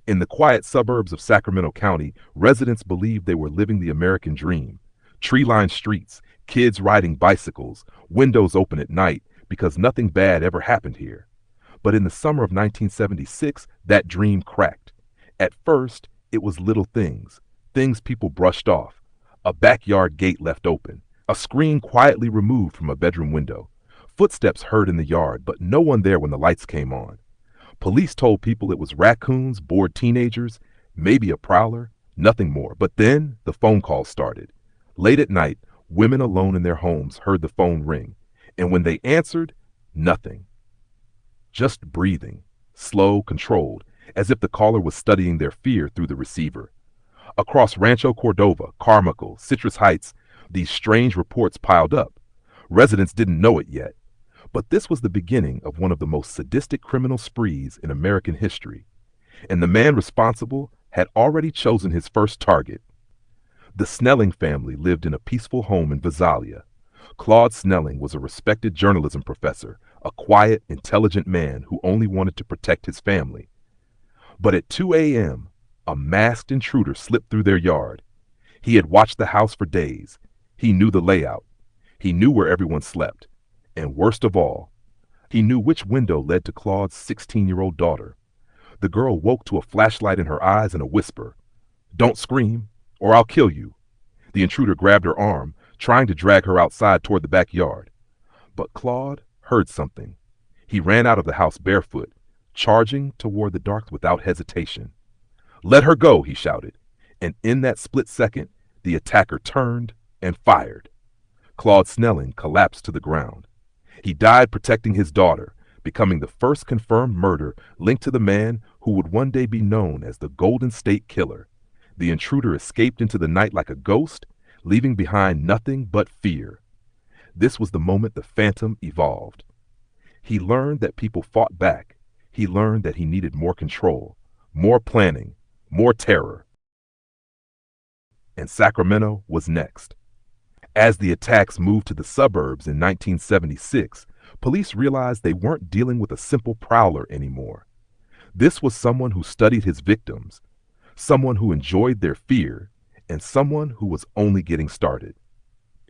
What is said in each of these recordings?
In the quiet suburbs of Sacramento County, residents believed they were living the American dream. Tree-lined streets, kids riding bicycles, windows open at night because nothing bad ever happened here. But in the summer of 1976, that dream cracked. At first, it was little things, things people brushed off. A backyard gate left open, a screen quietly removed from a bedroom window. Footsteps heard in the yard, but no one there when the lights came on. Police told people it was raccoons, bored teenagers, maybe a prowler, nothing more. But then the phone calls started. Late at night, women alone in their homes heard the phone ring, and when they answered, nothing. Just breathing, slow, controlled, as if the caller was studying their fear through the receiver. Across Rancho Cordova, Carmichael, Citrus Heights, these strange reports piled up. Residents didn't know it yet, but this was the beginning of one of the most sadistic criminal sprees in American history, and the man responsible had already chosen his first target. The Snelling family lived in a peaceful home in Visalia. Claude Snelling was a respected journalism professor, a quiet, intelligent man who only wanted to protect his family. But at 2 a.m., a masked intruder slipped through their yard. He had watched the house for days. He knew the layout. He knew where everyone slept. And worst of all, he knew which window led to Claude's 16-year-old daughter. The girl woke to a flashlight in her eyes and a whisper, "Don't scream, or I'll kill you." The intruder grabbed her arm, trying to drag her outside toward the backyard. But Claude heard something. He ran out of the house barefoot, charging toward the dark without hesitation. "Let her go," he shouted. And in that split second, the attacker turned and fired. Claude Snelling collapsed to the ground. He died protecting his daughter, becoming the first confirmed murder linked to the man who would one day be known as the Golden State Killer. The intruder escaped into the night like a ghost, leaving behind nothing but fear. This was the moment the Phantom evolved. He learned that people fought back. He learned that he needed more control, more planning, more terror. And Sacramento was next. As the attacks moved to the suburbs in 1976, police realized they weren't dealing with a simple prowler anymore. This was someone who studied his victims, someone who enjoyed their fear, and someone who was only getting started.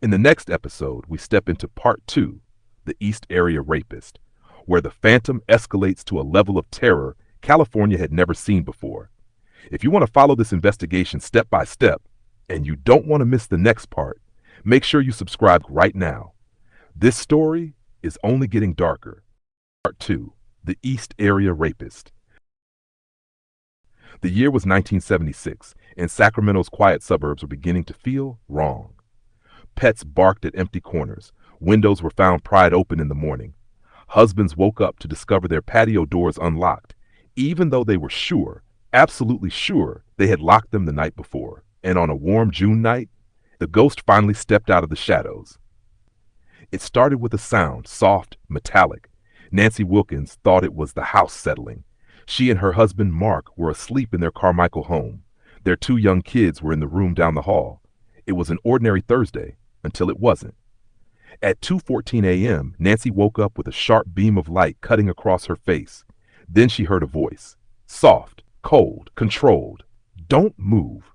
In the next episode, we step into part 2, the East Area Rapist, where the Phantom escalates to a level of terror California had never seen before. If you want to follow this investigation step by step, and you don't want to miss the next part, make sure you subscribe right now. This story is only getting darker. Part 2, the East Area Rapist. The year was 1976, and Sacramento's quiet suburbs were beginning to feel wrong. Pets barked at empty corners. Windows were found pried open in the morning. Husbands woke up to discover their patio doors unlocked, even though they were sure, absolutely sure, they had locked them the night before. And on a warm June night, the ghost finally stepped out of the shadows. It started with a sound, soft, metallic. Nancy Wilkins thought it was the house settling. She and her husband, Mark, were asleep in their Carmichael home. Their 2 young kids were in the room down the hall. It was an ordinary Thursday, until it wasn't. At 2:14 a.m., Nancy woke up with a sharp beam of light cutting across her face. Then she heard a voice. Soft, cold, controlled. "Don't move."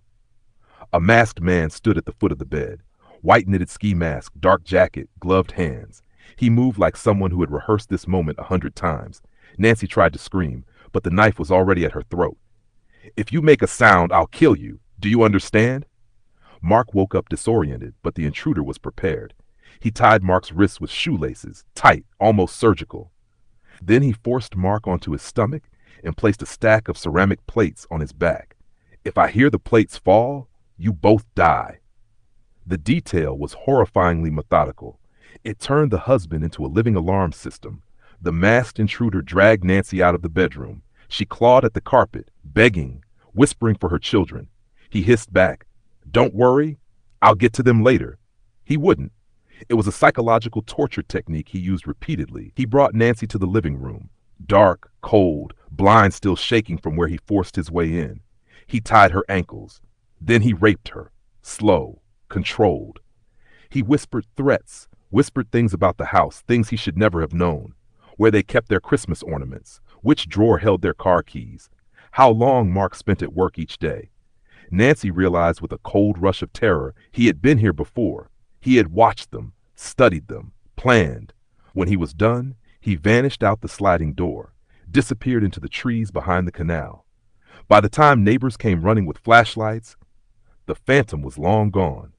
A masked man stood at the foot of the bed. White knitted ski mask, dark jacket, gloved hands. He moved like someone who had rehearsed this moment 100 times. Nancy tried to scream, but the knife was already at her throat. "If you make a sound, I'll kill you. Do you understand?" Mark woke up disoriented, but the intruder was prepared. He tied Mark's wrists with shoelaces, tight, almost surgical. Then he forced Mark onto his stomach and placed a stack of ceramic plates on his back. "If I hear the plates fall, you both die." The detail was horrifyingly methodical. It turned the husband into a living alarm system. The masked intruder dragged Nancy out of the bedroom. She clawed at the carpet, begging, whispering for her children. He hissed back, "Don't worry, I'll get to them later." He wouldn't. It was a psychological torture technique he used repeatedly. He brought Nancy to the living room, dark, cold, blinds still shaking from where he forced his way in. He tied her ankles. Then he raped her, slow, controlled. He whispered threats, whispered things about the house, things he should never have known, where they kept their Christmas ornaments, which drawer held their car keys, how long Mark spent at work each day. Nancy realized with a cold rush of terror he had been here before. He had watched them, studied them, planned. When he was done, he vanished out the sliding door, disappeared into the trees behind the canal. By the time neighbors came running with flashlights, the phantom was long gone.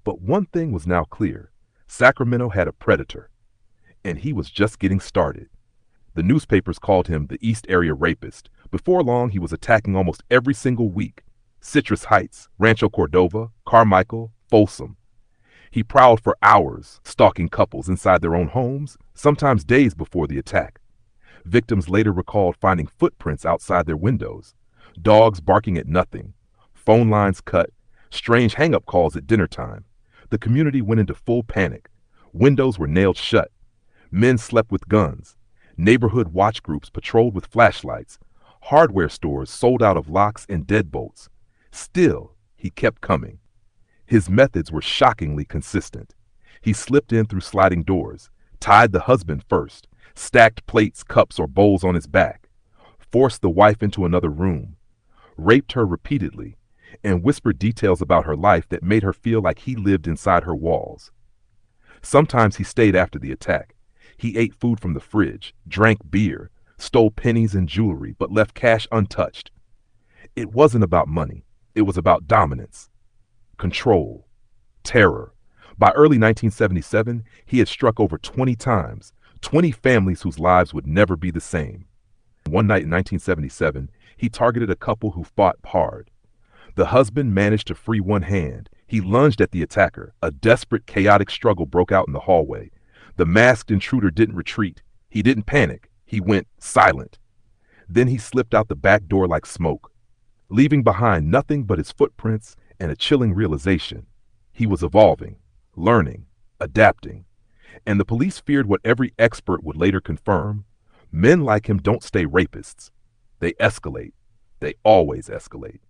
But one thing was now clear. Sacramento had a predator, and he was just getting started. The newspapers called him the East Area Rapist. Before long, he was attacking almost every single week. Citrus Heights, Rancho Cordova, Carmichael, Folsom. He prowled for hours, stalking couples inside their own homes, sometimes days before the attack. Victims later recalled finding footprints outside their windows, dogs barking at nothing, phone lines cut, strange hang-up calls at dinner time. The community went into full panic. Windows were nailed shut. Men slept with guns. Neighborhood watch groups patrolled with flashlights. Hardware stores sold out of locks and deadbolts. Still, he kept coming. His methods were shockingly consistent. He slipped in through sliding doors, tied the husband first, stacked plates, cups, or bowls on his back, forced the wife into another room, raped her repeatedly, and whispered details about her life that made her feel like he lived inside her walls. Sometimes he stayed after the attack. He ate food from the fridge, drank beer, stole pennies and jewelry, but left cash untouched. It wasn't about money. It was about dominance, control, terror. By early 1977, he had struck over 20 times, 20 families whose lives would never be the same. One night in 1977, he targeted a couple who fought hard. The husband managed to free one hand. He lunged at the attacker. A desperate, chaotic struggle broke out in the hallway. The masked intruder didn't retreat. He didn't panic. He went silent. Then he slipped out the back door like smoke, leaving behind nothing but his footprints and a chilling realization. He was evolving, learning, adapting. And the police feared what every expert would later confirm. Men like him don't stay rapists. They escalate. They always escalate.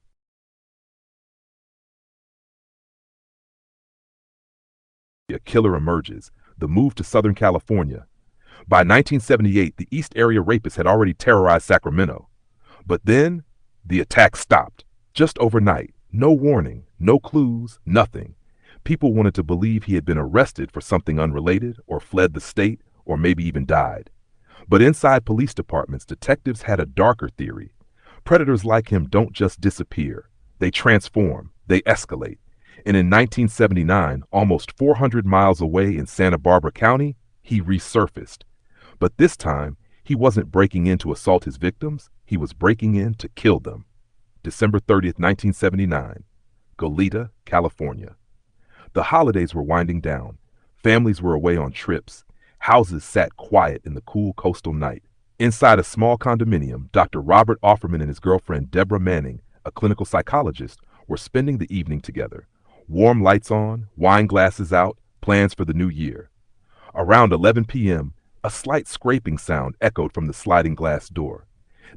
A killer emerges. The move to Southern California. By 1978, the East Area Rapist had already terrorized Sacramento. But then, the attack stopped. Just overnight. No warning, no clues, nothing. People wanted to believe he had been arrested for something unrelated, or fled the state, or maybe even died. But inside police departments, detectives had a darker theory. Predators like him don't just disappear. They transform. They escalate. And in 1979, almost 400 miles away in Santa Barbara County, he resurfaced. But this time, he wasn't breaking in to assault his victims. He was breaking in to kill them. December 30th, 1979, Goleta, California. The holidays were winding down. Families were away on trips. Houses sat quiet in the cool coastal night. Inside a small condominium, Dr. Robert Offerman and his girlfriend, Deborah Manning, a clinical psychologist, were spending the evening together. Warm lights on, wine glasses out, plans for the new year. Around 11 p.m., a slight scraping sound echoed from the sliding glass door.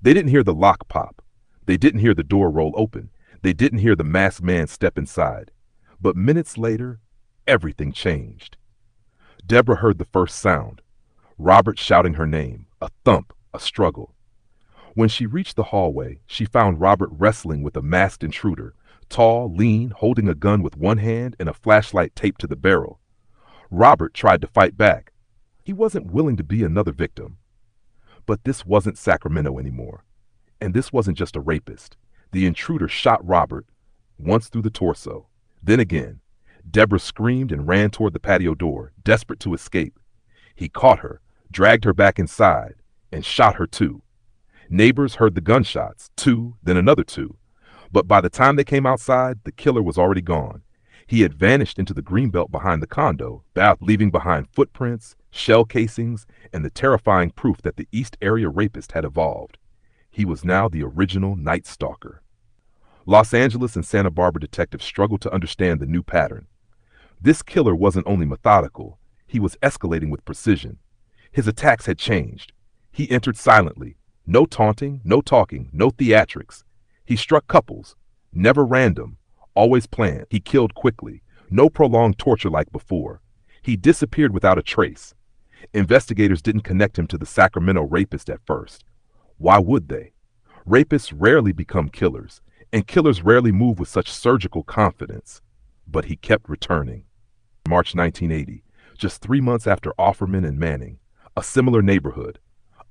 They didn't hear the lock pop. They didn't hear the door roll open. They didn't hear the masked man step inside. But minutes later, everything changed. Deborah heard the first sound. Robert shouting her name, a thump, a struggle. When she reached the hallway, she found Robert wrestling with a masked intruder, tall, lean, holding a gun with one hand and a flashlight taped to the barrel. Robert tried to fight back. He wasn't willing to be another victim. But this wasn't Sacramento anymore. And this wasn't just a rapist. The intruder shot Robert, once through the torso. Then again. Deborah screamed and ran toward the patio door, desperate to escape. He caught her, dragged her back inside, and shot her too. Neighbors heard the gunshots, two, then another two. But by the time they came outside, the killer was already gone. He had vanished into the greenbelt behind the condo, leaving behind footprints, shell casings, and the terrifying proof that the East Area Rapist had evolved. He was now the original Night Stalker. Los Angeles and Santa Barbara detectives struggled to understand the new pattern. This killer wasn't only methodical, he was escalating with precision. His attacks had changed. He entered silently. No taunting, no talking, no theatrics. He struck couples. Never random. Always planned. He killed quickly. No prolonged torture like before. He disappeared without a trace. Investigators didn't connect him to the Sacramento Rapist at first. Why would they? Rapists rarely become killers, and killers rarely move with such surgical confidence. But he kept returning. March 1980, just 3 months after Offerman and Manning, a similar neighborhood,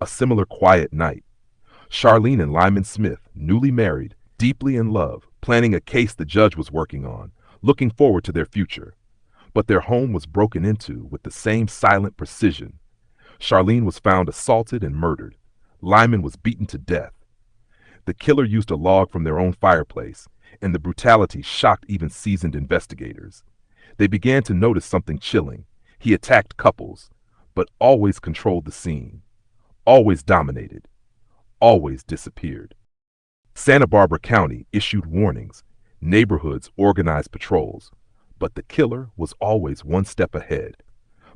a similar quiet night. Charlene and Lyman Smith, newly married, deeply in love, planning a case the judge was working on, looking forward to their future. But their home was broken into with the same silent precision. Charlene was found assaulted and murdered. Lyman was beaten to death. The killer used a log from their own fireplace, and the brutality shocked even seasoned investigators. They began to notice something chilling. He attacked couples, but always controlled the scene, always dominated, always disappeared. Santa Barbara County issued warnings. Neighborhoods organized patrols, but the killer was always one step ahead.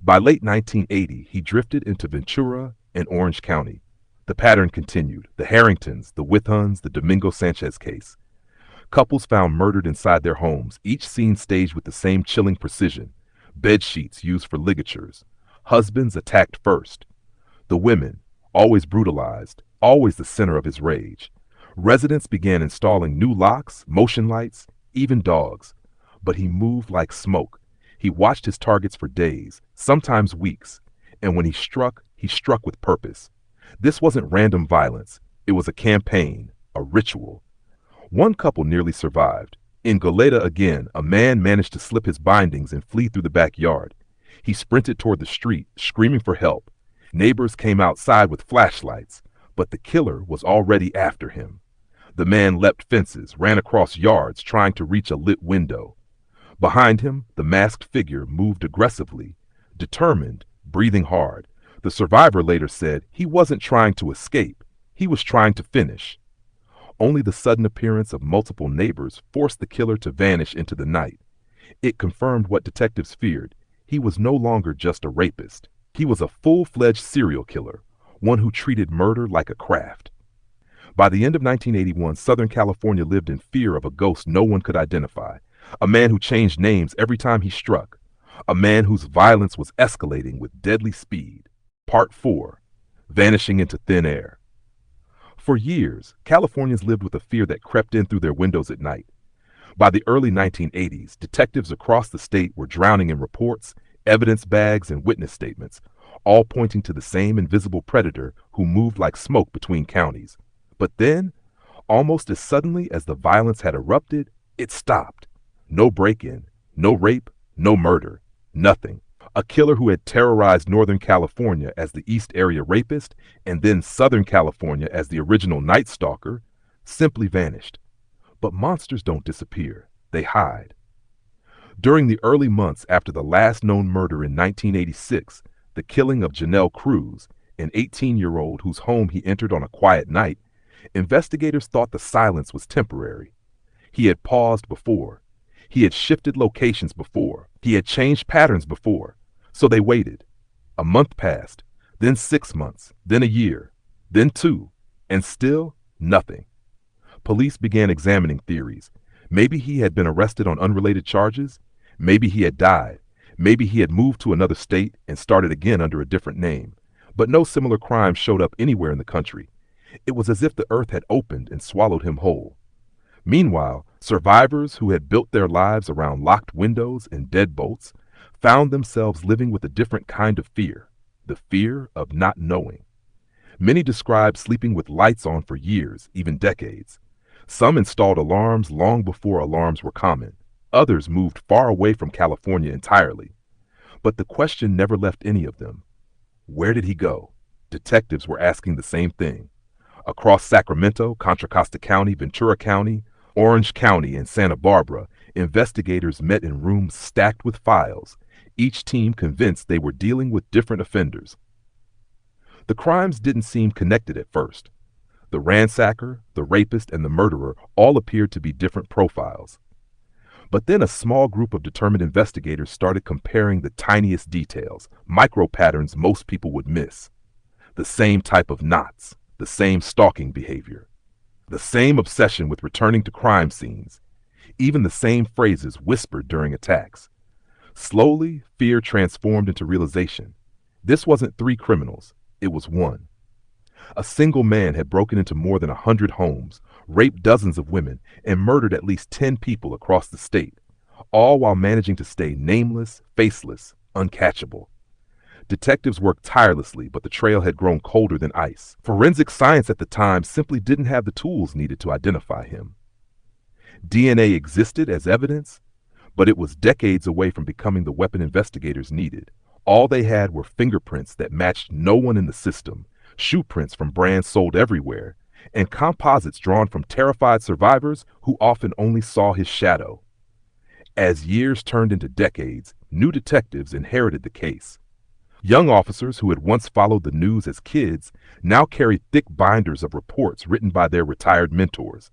By late 1980, he drifted into Ventura and Orange County. The pattern continued. The Harringtons, the Withuns, the Domingo Sanchez case. Couples found murdered inside their homes, each scene staged with the same chilling precision. Bed sheets used for ligatures. Husbands attacked first. The women, always brutalized, always the center of his rage. Residents began installing new locks, motion lights, even dogs. But he moved like smoke. He watched his targets for days, sometimes weeks, and when he struck with purpose. This wasn't random violence. It was a campaign, a ritual. One couple nearly survived. In Goleta again, a man managed to slip his bindings and flee through the backyard. He sprinted toward the street, screaming for help. Neighbors came outside with flashlights, but the killer was already after him. The man leapt fences, ran across yards, trying to reach a lit window. Behind him, the masked figure moved aggressively, determined, breathing hard. The survivor later said he wasn't trying to escape, he was trying to finish. Only the sudden appearance of multiple neighbors forced the killer to vanish into the night. It confirmed what detectives feared. He was no longer just a rapist. He was a full-fledged serial killer, one who treated murder like a craft. By the end of 1981, Southern California lived in fear of a ghost no one could identify, a man who changed names every time he struck, a man whose violence was escalating with deadly speed. Part 4. Vanishing into Thin Air. For years, Californians lived with a fear that crept in through their windows at night. By the early 1980s, detectives across the state were drowning in reports, evidence bags, and witness statements, all pointing to the same invisible predator who moved like smoke between counties. But then, almost as suddenly as the violence had erupted, it stopped. No break-in, no rape, no murder, nothing. A killer who had terrorized Northern California as the East Area Rapist and then Southern California as the original Night Stalker simply vanished. But monsters don't disappear, they hide. During the early months after the last known murder in 1986, the killing of Janelle Cruz, an 18-year-old whose home he entered on a quiet night, investigators thought the silence was temporary. He had paused before. He had shifted locations before. He had changed patterns before. So they waited. A month passed, then 6 months, then a year, then 2, and still nothing. Police began examining theories. Maybe he had been arrested on unrelated charges. Maybe he had died. Maybe he had moved to another state and started again under a different name. But no similar crime showed up anywhere in the country. It was as if the earth had opened and swallowed him whole. Meanwhile, survivors who had built their lives around locked windows and deadbolts found themselves living with a different kind of fear, the fear of not knowing. Many described sleeping with lights on for years, even decades. Some installed alarms long before alarms were common. Others moved far away from California entirely. But the question never left any of them. Where did he go? Detectives were asking the same thing. Across Sacramento, Contra Costa County, Ventura County, Orange County, and Santa Barbara, investigators met in rooms stacked with files, each team convinced they were dealing with different offenders. The crimes didn't seem connected at first. The ransacker, the rapist, and the murderer all appeared to be different profiles. But then a small group of determined investigators started comparing the tiniest details, micro patterns most people would miss. The same type of knots, the same stalking behavior, the same obsession with returning to crime scenes, even the same phrases whispered during attacks. Slowly, fear transformed into realization. This wasn't 3 criminals, it was one. A single man had broken into more than 100 homes, raped dozens of women, and murdered at least 10 people across the state, all while managing to stay nameless, faceless, uncatchable. Detectives worked tirelessly, but the trail had grown colder than ice. Forensic science at the time simply didn't have the tools needed to identify him. DNA existed as evidence, but it was decades away from becoming the weapon investigators needed. All they had were fingerprints that matched no one in the system, shoe prints from brands sold everywhere, and composites drawn from terrified survivors who often only saw his shadow. As years turned into decades, new detectives inherited the case. Young officers who had once followed the news as kids now carried thick binders of reports written by their retired mentors.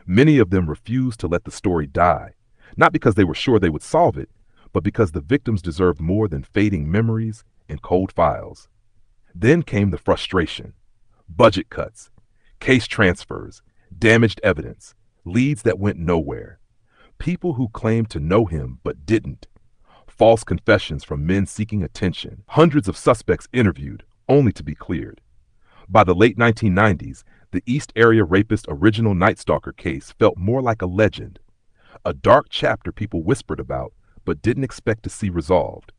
Many of them refused to let the story die, not because they were sure they would solve it, but because the victims deserved more than fading memories and cold files. Then came the frustration. Budget cuts, case transfers, damaged evidence, leads that went nowhere. People who claimed to know him but didn't. False confessions from men seeking attention. Hundreds of suspects interviewed, only to be cleared. By the late 1990s, the East Area Rapist original Night Stalker case felt more like a legend. A dark chapter people whispered about, but didn't expect to see resolved.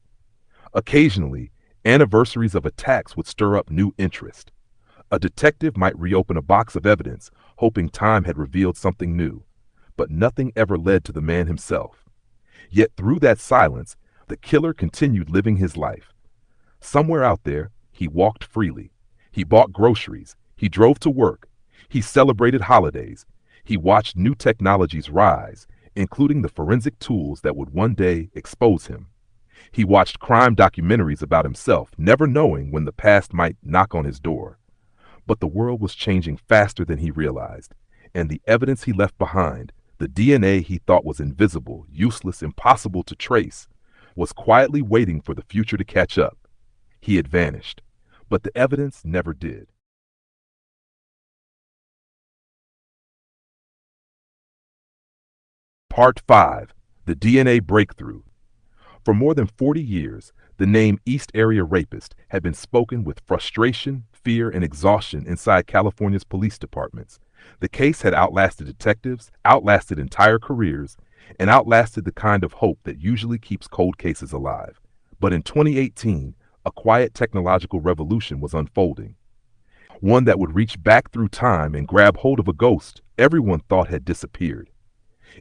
Occasionally, anniversaries of attacks would stir up new interest. A detective might reopen a box of evidence, hoping time had revealed something new. But nothing ever led to the man himself. Yet through that silence, the killer continued living his life. Somewhere out there, he walked freely. He bought groceries. He drove to work. He celebrated holidays. He watched new technologies rise, including the forensic tools that would one day expose him. He watched crime documentaries about himself, never knowing when the past might knock on his door. But the world was changing faster than he realized, and the evidence he left behind, the DNA he thought was invisible, useless, impossible to trace, was quietly waiting for the future to catch up. He had vanished, but the evidence never did. Part 5. The DNA Breakthrough. For more than 40 years, the name East Area Rapist had been spoken with frustration, fear, and exhaustion inside California's police departments. The case had outlasted detectives, outlasted entire careers, and outlasted the kind of hope that usually keeps cold cases alive. But in 2018, a quiet technological revolution was unfolding. One that would reach back through time and grab hold of a ghost everyone thought had disappeared.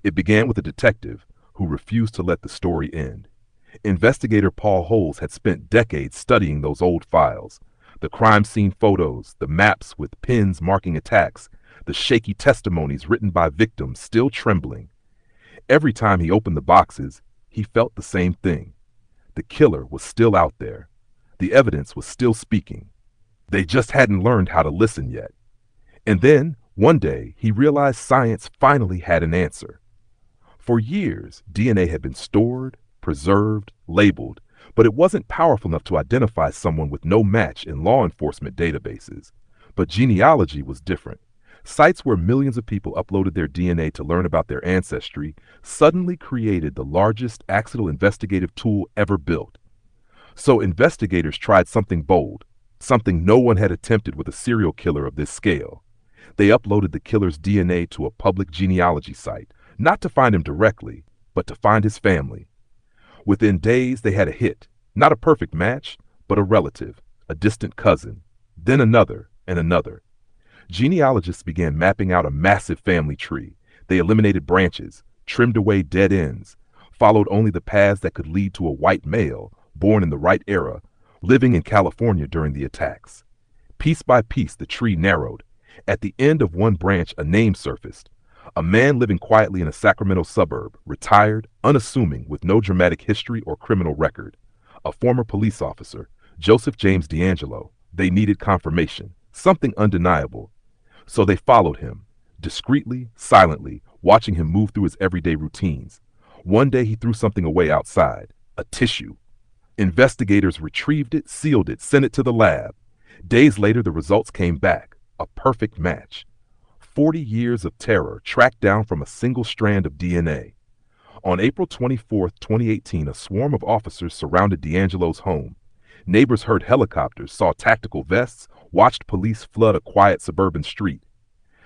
It began with a detective who refused to let the story end. Investigator Paul Holes had spent decades studying those old files, the crime scene photos, the maps with pins marking attacks, the shaky testimonies written by victims still trembling. Every time he opened the boxes, he felt the same thing. The killer was still out there. The evidence was still speaking. They just hadn't learned how to listen yet. And then, one day, he realized science finally had an answer. For years, DNA had been stored, preserved, labeled, but it wasn't powerful enough to identify someone with no match in law enforcement databases. But genealogy was different. Sites where millions of people uploaded their DNA to learn about their ancestry suddenly created the largest accidental investigative tool ever built. So investigators tried something bold, something no one had attempted with a serial killer of this scale. They uploaded the killer's DNA to a public genealogy site, not to find him directly, but to find his family. Within days, they had a hit, not a perfect match, but a relative, a distant cousin, then another and another. Genealogists began mapping out a massive family tree. They eliminated branches, trimmed away dead ends, followed only the paths that could lead to a white male, born in the right era, living in California during the attacks. Piece by piece, the tree narrowed. At the end of one branch, a name surfaced. A man living quietly in a Sacramento suburb, retired, unassuming, with no dramatic history or criminal record. A former police officer, Joseph James DeAngelo. They needed confirmation, something undeniable. So they followed him, discreetly, silently, watching him move through his everyday routines. One day he threw something away outside, a tissue. Investigators retrieved it, sealed it, sent it to the lab. Days later, the results came back, a perfect match. 40 years of terror tracked down from a single strand of DNA. On April 24, 2018, a swarm of officers surrounded DeAngelo's home. Neighbors heard helicopters, saw tactical vests, watched police flood a quiet suburban street.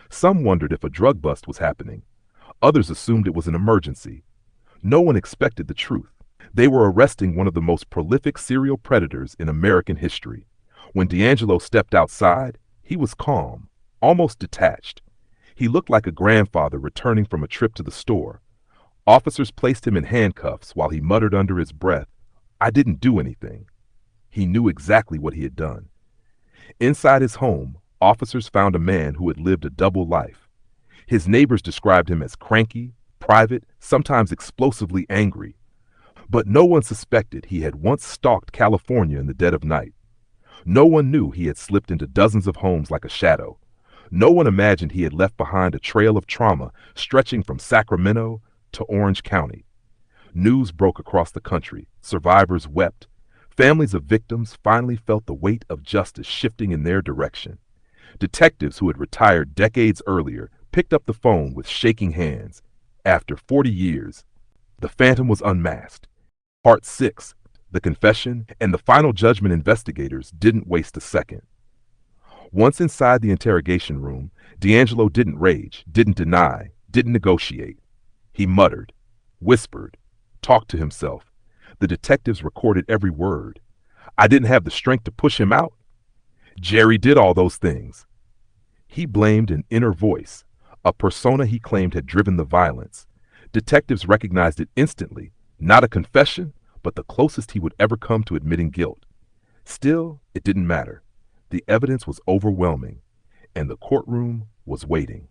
Some wondered if a drug bust was happening. Others assumed it was an emergency. No one expected the truth. They were arresting one of the most prolific serial predators in American history. When DeAngelo stepped outside, he was calm, almost detached. He looked like a grandfather returning from a trip to the store. Officers placed him in handcuffs while he muttered under his breath, "I didn't do anything." He knew exactly what he had done. Inside his home, officers found a man who had lived a double life. His neighbors described him as cranky, private, sometimes explosively angry. But no one suspected he had once stalked California in the dead of night. No one knew he had slipped into dozens of homes like a shadow. No one imagined he had left behind a trail of trauma stretching from Sacramento to Orange County. News broke across the country. Survivors wept. Families of victims finally felt the weight of justice shifting in their direction. Detectives who had retired decades earlier picked up the phone with shaking hands. After 40 years, the Phantom was unmasked. Part 6, The Confession, and the Final Judgment investigators didn't waste a second. Once inside the interrogation room, DeAngelo didn't rage, didn't deny, didn't negotiate. He muttered, whispered, talked to himself. The detectives recorded every word. "I didn't have the strength to push him out. Jerry did all those things." He blamed an inner voice, a persona he claimed had driven the violence. Detectives recognized it instantly, not a confession, but the closest he would ever come to admitting guilt. Still, it didn't matter. The evidence was overwhelming, and the courtroom was waiting.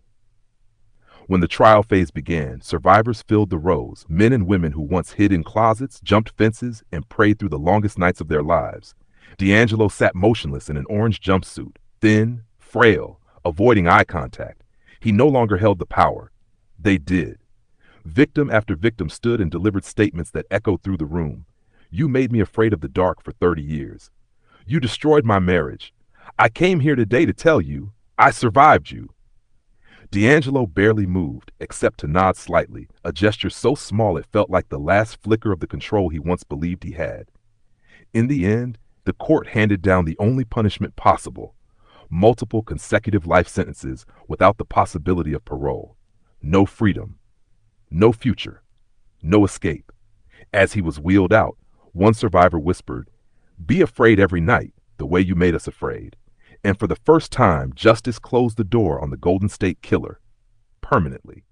When the trial phase began, survivors filled the rows, men and women who once hid in closets, jumped fences, and prayed through the longest nights of their lives. DeAngelo sat motionless in an orange jumpsuit, thin, frail, avoiding eye contact. He no longer held the power. They did. Victim after victim stood and delivered statements that echoed through the room. "You made me afraid of the dark for 30 years. You destroyed my marriage. I came here today to tell you, I survived you." DeAngelo barely moved, except to nod slightly, a gesture so small it felt like the last flicker of the control he once believed he had. In the end, the court handed down the only punishment possible: multiple consecutive life sentences without the possibility of parole. No freedom. No future. No escape. As he was wheeled out, one survivor whispered, "Be afraid every night, the way you made us afraid." And for the first time, justice closed the door on the Golden State Killer. Permanently.